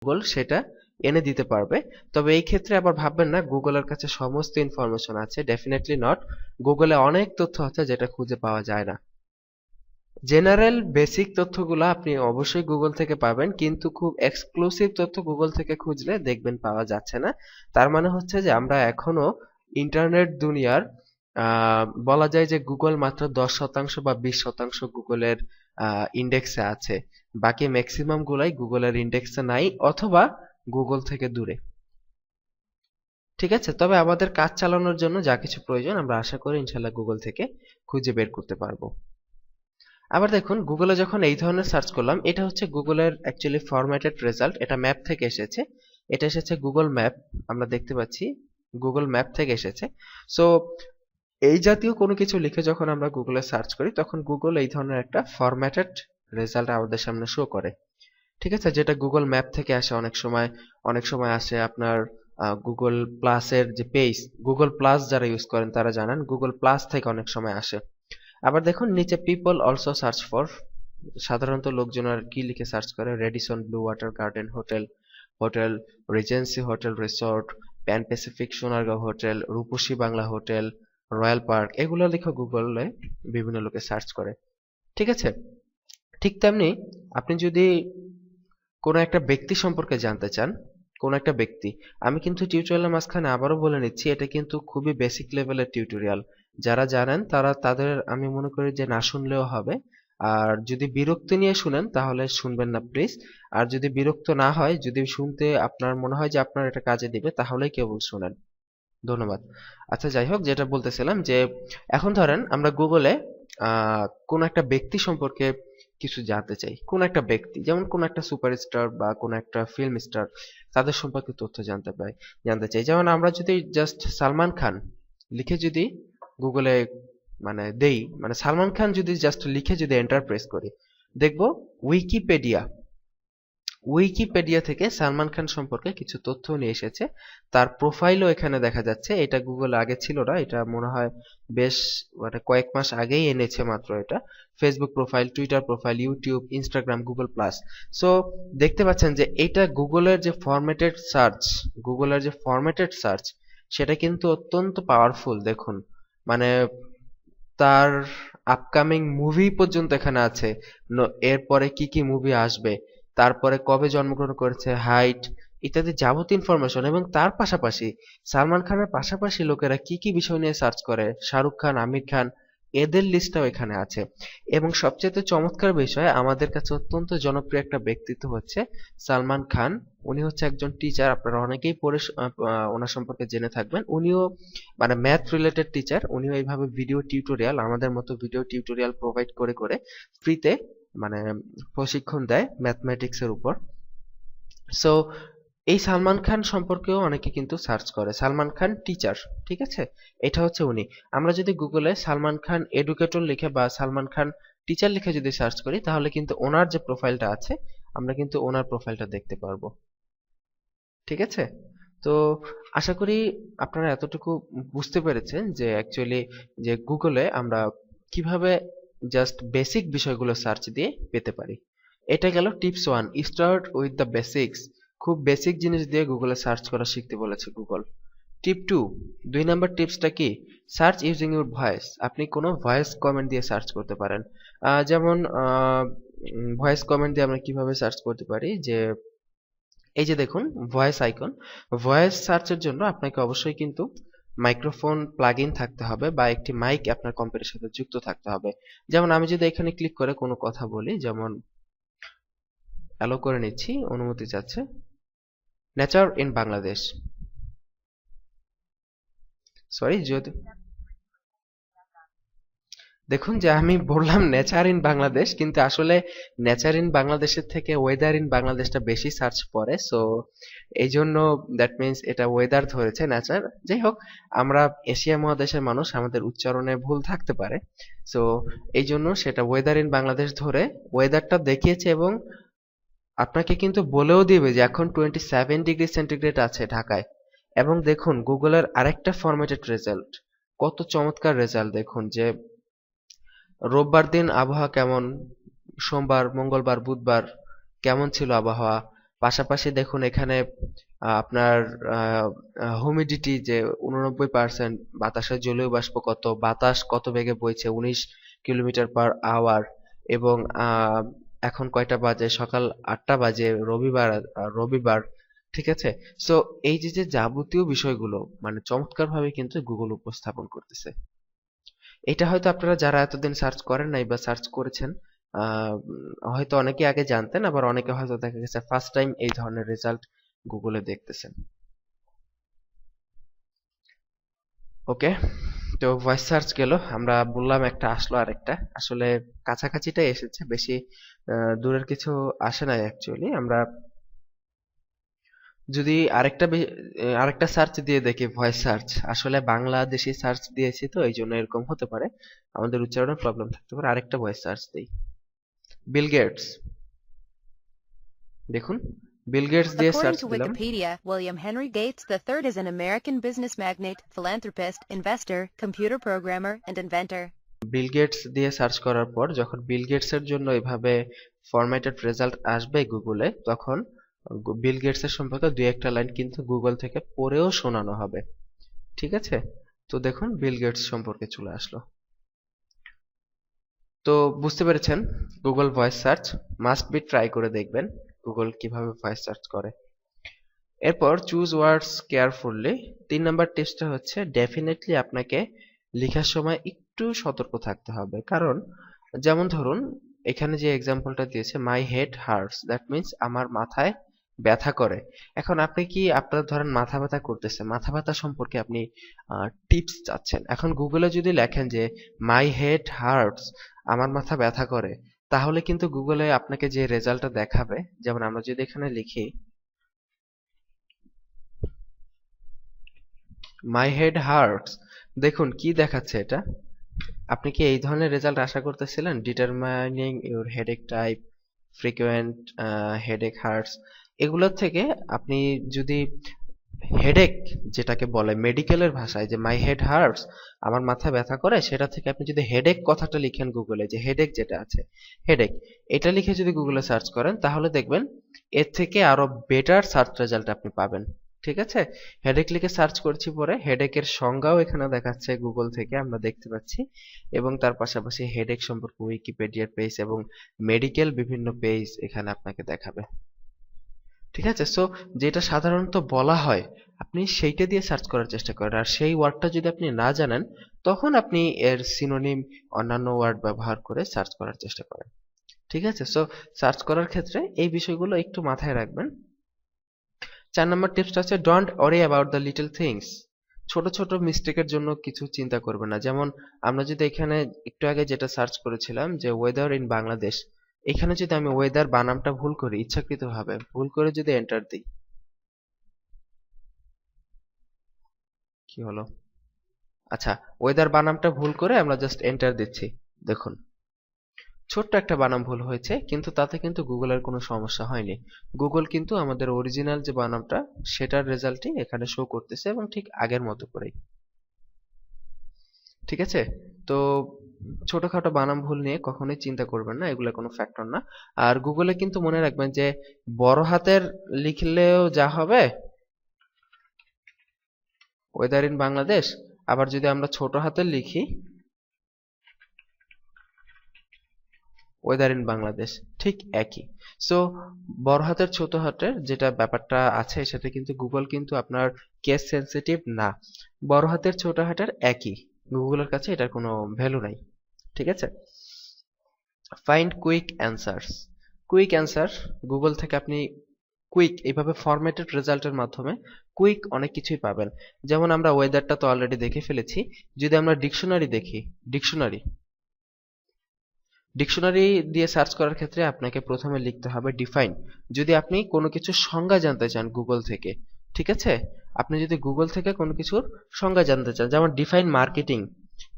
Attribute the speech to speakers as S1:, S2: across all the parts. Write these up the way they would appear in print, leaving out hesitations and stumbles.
S1: Google সেটা এনে দিতে পারবে। তবে এই ক্ষেত্রে আবার ভাববেন না গুগলের কাছে সমস্ত ইনফরমেশন আছে, ডেফিনেটলি নট। গুগলে অনেক তথ্য আছে যেটা খুঁজে পাওয়া যায় না। জেনারেল বেসিক তথ্যগুলো আপনি অবশ্যই গুগল থেকে পাবেন, কিন্তু খুব এক্সক্লুসিভ তথ্য গুগল থেকে খুঁজলে দেখবেন পাওয়া যাচ্ছে না। তার মানে হচ্ছে যে আমরা এখনো ইন্টারনেট দুনিয়ার বলা যায় যে গুগল মাত্র 10% বা 20% গুগলের ইন্ডেক্সে আছে। বাকি ম্যাক্সিমাম গুলাই গুগলের ইন্ডেক্সে নাই অথবা গুগল থেকে দূরে। ঠিক আছে, তবে আমাদের কাজ চালানোর জন্য যা কিছু প্রয়োজন আমরা আশা করি ইনশাল্লাহ গুগল থেকে খুঁজে বের করতে পারবো। আবার দেখুন গুগলে যখন এই ধরনের সার্চ করলাম, এটা হচ্ছে গুগলের অ্যাকচুয়ালি ফরম্যাটেড রেজাল্ট, এটা ম্যাপ থেকে এসেছে। এটা এসেছে গুগল ম্যাপ, আমরা দেখতে পাচ্ছি গুগল ম্যাপ থেকে এসেছে। সো এই জাতীয় কোনো কিছু লিখে যখন আমরা গুগলে সার্চ করি তখন গুগল এই ধরনের একটা ফরম্যাটেড রেজাল্ট আমাদের সামনে শো করে। ঠিক আছে, যেটা গুগল ম্যাপ থেকে আসে, অনেক সময় আসে আপনার গুগল প্লাসের যে পেজ, গুগল প্লাস যারা ইউজ করেন তারা জানেন গুগল প্লাস থেকে অনেক সময় আসে। আবার দেখুন নিচে পিপল অলসো সার্চ ফর, সাধারণত লোকজন আর কি লিখে সার্চ করে, Radisson Blu Water Garden hotel, hotel Regency hotel resort, Pan Pacific Sonargaon hotel, Ruposhi Bangla hotel, Royal Park, এগুলো লিখে গুগলে বিভিন্ন লোকে সার্চ করে। ঠিক আছে, ঠিক তেমনি আপনি যদি কোনো একটা ব্যক্তি সম্পর্কে জানতে চান, কোন একটা ব্যক্তি, আমি কিন্তু টিউটোরিয়ালের মাঝখানে আবারও বলে নিচ্ছি এটা কিন্তু খুবই বেসিক লেভেলের টিউটোরিয়াল। যারা জানেন তারা তাদের আমি মনে করি যে না শুনলেও হবে। আর যদি বিরক্তি নিয়ে শুনেন তাহলে শুনবেন না প্লিজ। আর যদি বিরক্ত না হয়, যদি শুনতে আপনার মনে হয় যে আপনার এটা কাজে দিবে তাহলেই কেবল শুনেন। ধন্যবাদ। আচ্ছা যাই হোক, যেটা বলতেছিলাম যে এখন ধরেন আমরা গুগলে কোন একটা ব্যক্তি সম্পর্কে কিছু জানতে চাই, কোন একটা ব্যক্তি যেমন কোন একটা সুপারস্টার বা কোন একটা ফিল্ম স্টার, তাদের সম্পর্কে তথ্য জানতে চাই। যেমন আমরা যদি জাস্ট সালমান খান লিখে যদি গুগলে দেই, সালমান খান যদি জাস্ট লিখে যদি এন্টার প্রেস করি, দেখবো উইকিপিডিয়া উইকিপিডিয়া থেকে সালমান খান সম্পর্কে কিছু তথ্য নিয়ে এসেছে। তার প্রোফাইলও এখানে দেখা যাচ্ছে। এটা গুগল আগে ছিল না, এটা মনে হয় বেশ কয়েক মাস আগেই এনেছে মাত্র এটা। Facebook profile, Twitter profile, YouTube, Instagram, Google plus. So দেখতে পাচ্ছেন যে এটা গুগলের যে ফরম্যাটেড সার্চ সেটা কিন্তু অত্যন্ত পাওয়ারফুল। দেখুন মানে তার আপকামিং মুভি পর্যন্ত এখানে আছে, এরপরে কি কি মুভি আসবে, তারপরে কবে জন্মগ্রহণ করেছে, হাইট ইত্যাদি যাবতীয় ইনফরমেশন। এবং তার পাশাপাশি সালমান খানের পাশাপাশি লোকেরা কি কি বিষয় নিয়ে সার্চ করে, শাহরুখ খান, আমির খান, এদের লিস্টটাও এখানে আছে। এবং সবচেয়ে চমৎকার বিষয়, আমাদের কাছে অত্যন্ত জনপ্রিয় একটা ব্যক্তিত্ব হচ্ছে সালমান খান। উনি হচ্ছে একজন টিচার, আপনারা অনেকেই পড়ে ওনার সম্পর্কে জেনে থাকবেন। উনিও ম্যাথ রিলেটেড টিচার। উনিও এইভাবে ভিডিও টিউটোরিয়াল, আমাদের মতো ভিডিও টিউটোরিয়াল প্রোভাইড করে করে ফ্রিতে মানে প্রশিক্ষণ দেয় ম্যাথমেটিক্স এর উপর। সো এই সালমান খান সম্পর্কেও অনেকে কিন্তু সার্চ করে, সালমান খান টিচার। ঠিক আছে, এটা হচ্ছে উনি। আমরা যদি গুগলে সালমান খান এডুকেটর লিখে বা সালমান খান টিচার লিখে যদি সার্চ করি তাহলে কিন্তু ওনার যে প্রোফাইলটা আছে আমরা কিন্তু ওনার প্রোফাইলটা দেখতে পারবো। ঠিক আছে, তো আশা করি আপনারা এতটুকু বুঝতে পেরেছেন যে অ্যাকচুয়ালি যে গুগলে আমরা কিভাবে জাস্ট বেসিক বিষয়গুলো সার্চ দিয়ে পেতে পারি। এটা গেল tips 1, start with the basics. খুব বেসিক জিনিস দিয়ে গুগলে সার্চ করা শিখতে বলেছে গুগল। টিপ 2, 2 নম্বর টিপসটা কি, সার্চ ইউজিং ইউর ভয়েস। আপনি কোনো ভয়েস কমেন্ট দিয়ে সার্চ করতে পারেন। যেমন ভয়েস কমেন্ট দিয়ে আমরা কিভাবে সার্চ করতে পারি, যে এই যে দেখুন ভয়েস আইকন, ভয়েস সার্চের জন্য আপনাকে অবশ্যই কিন্তু মাইক্রোফোন প্লাগ ইন থাকতে হবে বা একটি মাইক আপনার কম্পিউটারের সাথে যুক্ত থাকতে হবে। যেমন আমি যদি এখানে ক্লিক করে কোনো কথা বলি, যেমন অ্যালো করে নিচ্ছি, অনুমতি চাচ্ছে, নেচার ইন বাংলাদেশ, সরি যদি দেখুন যে আমি বললাম নেচার ইন বাংলাদেশ, কিন্তু আসলে নেচার ইন বাংলাদেশের থেকে ওয়েদার ইন বাংলাদেশটা বেশি সার্চ পড়ে। সো এই জন্য দ্যাট মিনস এটা ওয়েদার ধরেছে, নেচার। যাই হোক, আমরা এশিয়া মহাদেশের মানুষ, আমাদের উচ্চারণে ভুল থাকতে পারে। সো এই জন্য সেটা ওয়েদার ইন বাংলাদেশ ধরে ওয়েদারটা দেখিয়েছে এবং আপনাকে কিন্তু বলেও দিবে যে এখন 27 ডিগ্রি সেন্টিগ্রেড আছে ঢাকায়। এবং দেখুন গুগলের আরেকটা ফরম্যাটেড রেজাল্ট, কত চমৎকার রেজাল্ট দেখুন, যে রোববার দিন আবহাওয়া কেমন, সোমবার, মঙ্গলবার, বুধবার কেমন ছিল আবহাওয়া, পাশাপাশি দেখুন এখানে আপনার হিউমিডিটি যে 89%, বাতাসের জলীয় বাষ্প কত, বাতাস কত বেগে বইছে 19 কিলোমিটার/আওয়ার, এবং এখন কয়টা বাজে, সকাল 8টা বাজে, রবিবার। ঠিক আছে। সো এই যে যে যাবতীয় বিষয়গুলো মানে চমৎকার ভাবে কিন্তু গুগল উপস্থাপন করতেছে। এটা হয়তো আপনারা যারা এতদিন সার্চ করেন নাই বা সার্চ করেছেন, হয়তো অনেকে আগে জানতেন, আবার অনেকে হয়তো দেখা গেছে ফার্স্ট টাইম এই ধরনের রেজাল্ট গুগলে দেখতেছেন। ওকে, তো ভয়েস সার্চ গেল, আমরা বললাম একটা, আসলো আরেকটা। আসলে কাছাকাছিটাই এসেছে, বেশি দূরের কিছু আসে নাই অ্যাকচুয়ালি। আমরা যদি আরেকটা সার্চ দিয়ে দেখি, ভয়েস সার্চ, আসলে বাংলাদেশি সার্চ দিয়েছি তো এই জন্য এরকম হতে পারে, আমাদের উচ্চারণের প্রবলেম থাকতে পারে। আরেকটা ভয়েস সার্চ দিই, বিল গেটস। দেখুন, বিল গেটস দিয়ে
S2: According
S1: সার্চ
S2: to
S1: দিলাম।
S2: Wikipedia, William Henry Gates III is an American business magnate, philanthropist, investor, computer programmer, and inventor.
S1: Bill Gates দিয়ে সার্চ করার পর যখন বিল গেটস এর জন্য এভাবে ফরম্যাটেড রেজাল্ট আসবে গুগলে, তখন বিল গেটস এর সম্পর্কে দুই একটা লাইন কিন্তু গুগল থেকে পড়েও শোনানো হবে। ঠিক আছে। তো দেখুন বিল গেটস সম্পর্কে চলে আসলো। তো বুঝতে পেরেছেন, Google voice search must be try করে দেখবেন গুগল কিভাবে ভয়েস সার্চ করে। এরপর চুজ ওয়ার্ডস কেয়ারফুলি। 3 নম্বর টিপসটা হচ্ছে ডেফিনেটলি আপনাকে লেখার সময় একটু সতর্ক থাকতে হবে। কারণ যেমন ধরুন এখানে যে এক্সাম্পলটা দিয়েছে, my head hurts, that means আমার মাথায় ব্যথা করে। এখন আপনি কি, আপনার ধরেন মাথা ব্যথা করতেছে, মাথা ব্যথা সম্পর্কে আপনি টিপস চাচ্ছেন। এখন গুগলে যদি লেখেন যে মাই হেড হার্টস, আমার মাথা ব্যথা করে, তাহলে কিন্তু গুগলে আপনাকে যে রেজাল্টটা দেখাবে, যেমন আমরা যদি এখানে লিখি মাই হেড হার্টস, দেখুন কি দেখাচ্ছে এটা। আপনি কি এই ধরনের রেজাল্ট আশা করতেছিলেন? Determining your headache type, frequent headache hurts, এগুলোর থেকে আপনি যদি হেডেক, যেটাকে বলে মেডিকেলের ভাষায় যে মাই হেড হার্টস, আমার মাথা ব্যথা করে, সেটা থেকে আপনি যদি হেডেক কথাটা লিখেন গুগলে, যে হেডেক যেটা আছে, হেডেক, এটা লিখে যদি গুগলে সার্চ করেন, তাহলে দেখবেন এর থেকে আরো বেটার সার্চ রেজাল্ট আপনি পাবেন। ঠিক আছে। হেডেক লিখে সার্চ করছি, পরে হেডেকের সংজ্ঞাও এখানে দেখাচ্ছে গুগল থেকে, আমরা দেখতে পাচ্ছি, এবং তার পাশাপাশি হেডেক সম্পর্কে উইকিপিডিয়ার পেজ এবং মেডিকেল বিভিন্ন পেজ এখানে আপনাকে দেখাবে। ঠিক আছে। সো যেটা সাধারণত বলা হয় আপনি সেইটা দিয়ে সার্চ করার চেষ্টা করেন, আর সেই ওয়ার্ডটা যদি আপনি না জানেন, তখন আপনি এর সিনোনিম অন্যান্য ওয়ার্ড ব্যবহার করে সার্চ করার চেষ্টা করেন। ঠিক আছে। সো সার্চ করার ক্ষেত্রে এই বিষয়গুলো একটু মাথায় রাখবেন। 4 নম্বর টিপসটা হচ্ছে don't worry about the little things. ছোট ছোট মিস্টেকের জন্য কিছু চিন্তা করবেন না। যেমন আমরা যদি এখানে একটু আগে যেটা সার্চ করেছিলাম যে ওয়েদার ইন বাংলাদেশ, এখানে যদি আমি ওয়েদার বানামটা ভুল করি, ইচ্ছাকৃতভাবে ভুল করে যদি এন্টার দিই, কি হলো? আচ্ছা, ওয়েদার বানামটা ভুল করে আমরা জাস্ট এন্টার দিচ্ছি, দেখুন ছোট্ট একটা বানাম ভুল হয়েছে, কিন্তু তাতে কিন্তু গুগলের কোনো সমস্যা হয়নি। গুগল কিন্তু আমাদের অরিজিনাল যে বানামটা, সেটার রেজাল্টই এখানে শো করতেছে, এবং ঠিক আগের মতো করেই। ঠিক আছে। তো ছোটখাটো বানাম ভুল নিয়ে কখনোই চিন্তা করবেন না, এগুলো কোনো ফ্যাক্টর না। আর গুগলে কিন্তু মনে রাখবেন যে বড় হাতের লিখলেও যা হবে ওয়েদার ইন বাংলাদেশ, আবার যদি আমরা ছোট হাতের লিখি ওয়েদার ইন বাংলাদেশ, ঠিক একই। সো বড় হাতের ছোট হাতের যেটা ব্যাপারটা আছে, সেটা কিন্তু গুগল কিন্তু আপনার কেস সেনসিটিভ না। বড় হাতের ছোট হাতের একই, গুগলের কাছে এটার কোনো ভ্যালু নাই। ঠিক আছে। Find quick answers. Quick answer, Google থেকে আপনি কুইক এইভাবে ফরম্যাটেড রেজাল্টের মাধ্যমে কুইক অনেক কিছুই পাবেন। যেমন আমরা ওয়েদারটা তো অলরেডি দেখে ফেলেছি, যদি আমরা ডিকশনারি দেখি, ডিকশনারি ডিকশনারি দিয়ে সার্চ করার ক্ষেত্রে আপনাকে প্রথমে লিখতে হবে ডিফাইন। যদি আপনি কোনো কিছুর সংজ্ঞা জানতে চান গুগল থেকে, ঠিক আছে, আপনি যদি গুগল থেকে কোনো কিছুর সংজ্ঞা জানতে চান, যেমন ডিফাইন মার্কেটিং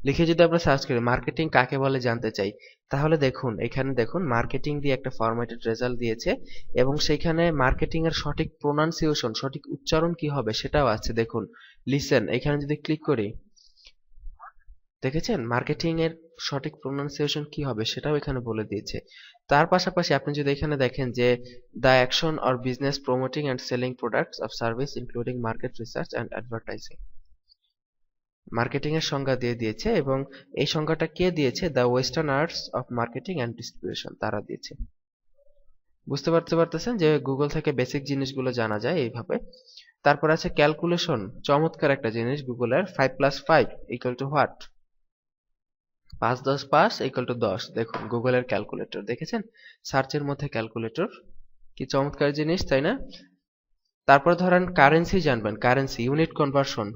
S1: লিখে যদি আমরা সার্চ করি, মার্কেটিং কাকে বলে জানতে চাই, তাহলে দেখুন এখানে দেখুন মার্কেটিং দিয়ে একটা ফরম্যাটেড রেজাল্ট দিয়েছে, এবং সেখানে মার্কেটিং এর সঠিক প্রোনাউন্সিয়েশন, সঠিক উচ্চারণ কি হবে সেটাও আছে। দেখুন লিসেন, এখানে যদি ক্লিক করি, দেখেছেন মার্কেটিং এর সঠিক প্রোনাউন্সিয়েশন কি হবে সেটাও এখানে বলে দিয়েছে। তার পাশাপাশি আপনি যদি এখানে দেখেন যে the action or business promoting and selling products of service including market research and advertising, marketing এর সংজ্ঞা দিয়ে দিয়েছে এবং এই সংজ্ঞাটা কে দিয়েছে? The western arts of marketing and distribution, তারা দিয়েছে। বুঝতে পারতেছেন যে গুগল থেকে বেসিক জিনিসগুলো জানা যায় এইভাবে। তারপর আছে ক্যালকুলেশন, চমৎকার একটা জিনিস গুগলের। 5+5 ইকুয়াল টু হোয়াট? 5+5 = 10। দেখুন গুগলের ক্যালকুলেটর, দেখেছেন সার্চের মধ্যে ক্যালকুলেটর, কি চমৎকার জিনিস, তাই না? তারপর ধরেন কারেন্সি জানবেন, কারেন্সি ইউনিট কনভার্সন,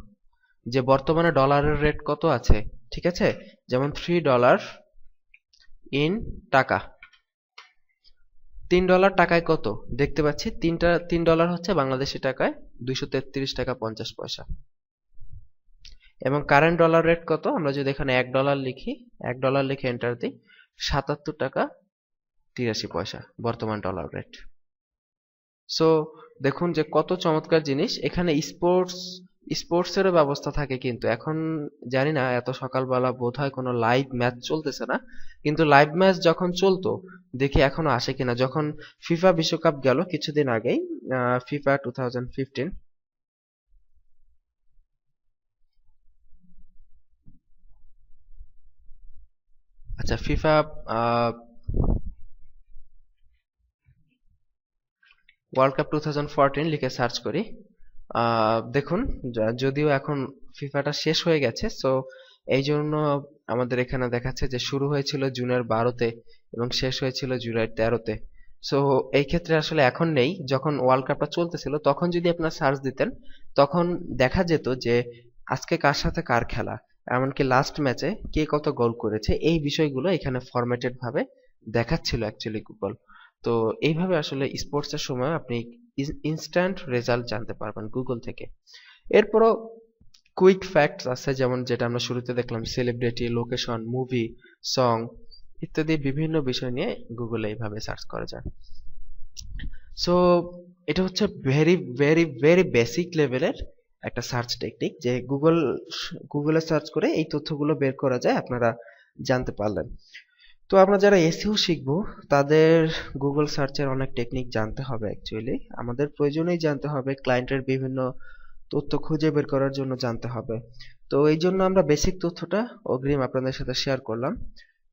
S1: যে বর্তমানে ডলারের রেট কত আছে, ঠিক আছে? যেমন $3 ইন টাকা, $3 টাকায় কত দেখতে পাচ্ছি? $3 হচ্ছে বাংলাদেশি টাকায় 233 টাকা 50 পয়সা। এবং কারেন্ট ডলার রেট কত? আমরা যদি এখানে $1 লিখি, $1 লিখে এন্টার দিই, 77 টাকা 83 পয়সা বর্তমান ডলার রেট। সো দেখুন যে কত চমৎকার জিনিস। এখানে স্পোর্টসেরও ব্যবস্থা থাকে, কিন্তু এখন জানি না, এত সকালবেলা বোধহয় কোনো লাইভ ম্যাচ চলতেছে না, কিন্তু লাইভ ম্যাচ যখন চলতো দেখি এখনো আসে কিনা। যখন ফিফা বিশ্বকাপ গেল কিছুদিন আগেই, ফিফা 2015, আচ্ছা ফিফা ওয়ার্ল্ড কাপ 2014 লিখে সার্চ করি, দেখুন যদিও এখন ফিফাটা শেষ হয়ে গেছে, সো এই জন্য আমাদের এখানে দেখাচ্ছে যে শুরু হয়েছিল জুনের 12-তে এবং শেষ হয়েছিল জুলাইয়ের 13-তে। সো এই ক্ষেত্রে আসলে এখন নেই, যখন ওয়ার্ল্ড কাপটা চলতেছিল তখন যদি আপনারা সার্চ দিতেন তখন দেখা যেত যে আজকে কার সাথে কার খেলা, এমনকি লাস্ট ম্যাচে কে কত গোল করেছে, এই বিষয়গুলো এখানে ফরম্যাটেড ভাবে দেখাচ্ছিল অ্যাকচুয়ালি গুগল। তো এইভাবে আসলে স্পোর্টসের সময় আপনি ইনস্ট্যান্ট রেজাল্ট জানতে পারবেন গুগল থেকে। এরপরও কুইক ফ্যাক্টস আছে, যেমন যেটা আমরা শুরুতে দেখলাম, সেলিব্রিটি, লোকেশন, মুভি, সং ইত্যাদি বিভিন্ন বিষয় নিয়ে গুগলে এইভাবে সার্চ করা যায়। সো এটা হচ্ছে ভেরি ভেরি ভেরি বেসিক লেভেলের একটা সার্চ টেকনিক, যে গুগলে সার্চ করে এই তথ্যগুলো বের করা যায়, আপনারা জানতে পারলেন। তো আমরা যারা এসইও শিখবো তাদের গুগল সার্চের অনেক টেকনিক জানতে হবে। অ্যাকচুয়ালি আমাদের প্রয়োজনেই জানতে হবে, ক্লায়েন্টের বিভিন্ন তথ্য খুঁজে বের করার জন্য জানতে হবে। তো এই জন্য আমরা বেসিক তথ্যটা অগ্রিম আপনাদের সাথে শেয়ার করলাম।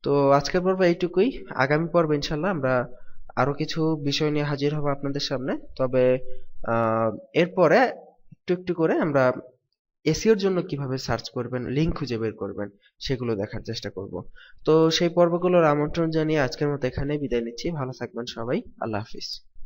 S1: তো আজকের পর্ব এইটুকুই। আগামী পর্বে ইনশাল্লাহ আমরা আরো কিছু বিষয় নিয়ে হাজির হব আপনাদের সামনে। তবে এরপরে একটু একটু করে আমরা এসইওর জন্য কিভাবে সার্চ করবেন, লিঙ্ক খুঁজে বের করবেন, সেগুলো দেখার চেষ্টা করব। তো সেই পর্বগুলোর আমন্ত্রণ জানিয়ে আজকের মতো এখানেই বিদায় নিচ্ছি। ভালো থাকবেন সবাই, আল্লাহ হাফিজ।